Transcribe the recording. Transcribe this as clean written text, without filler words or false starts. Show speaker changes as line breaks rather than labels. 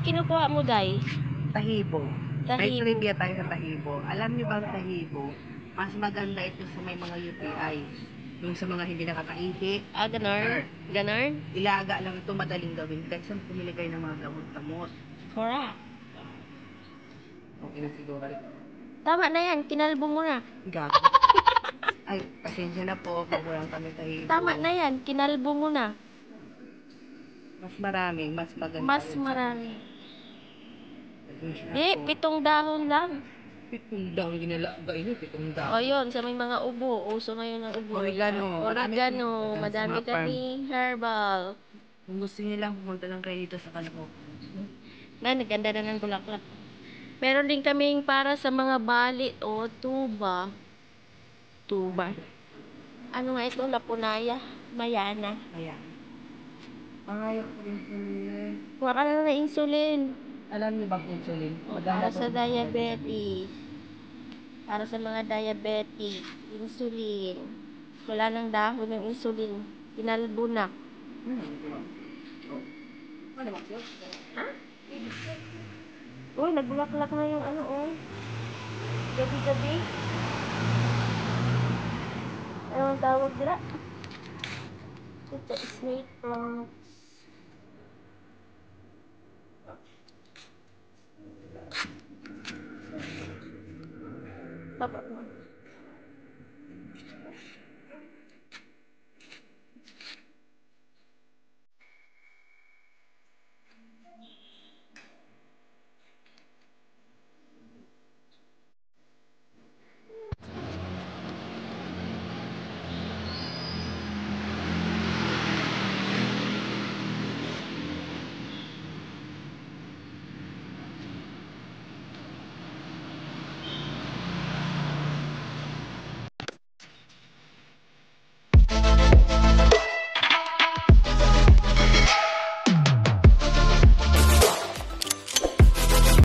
kinukuha mo, Day?
Tahibo. May
Tahibo.
trivia tayo sa tahibo. Alam niyo ba ang tahibo? Mas maganda ito sa may mga UTI. Yung sa mga hindi nakakaihi.
Ah, ganon? Ganon?
Ilaga lang ito, madaling gawin. Kaysa pumili kayo ng mga gamot-gamot.
Correct.
Okay na siguro.
Tama na yan, kinalbo mo na.
Gago. Ay, pasensya na po. Pagulang kami tahibo.
Tama na yan, kinalbo mo na.
Mas marami, mas maganda.
Mas marami.
Pasensya na
Eh,
po.
7 dahon lang.
7 daw ginalaga ini, 7 daw.
O yun, sa may mga ubo. Uso ngayon ng ubo.
Oregano.
Oregano.
Madami
Madami-dami herbal.
Kung gusto niyo lang, pumunta lang kayo dito sa Caloocan.
Na, naganda na ng bulaklak. Meron din kaming para sa mga balit o tuba. Tuba. Ano nga ito? Lapunaya. Mayana.
Ayan. Pangayok ko insulin.
Kuha ka na ng insulin.
Alam niyo bang insulin?
Para sa diabetes. Para sa mga diabetic. Insulin. Wala nang dahon ng insulin. Kinalbo na. Ha? Uy, nagbulaklak na yung ano, oh. Gabi-gabi. Ano ang tawag dila? Ito, snake plant. Papa mo.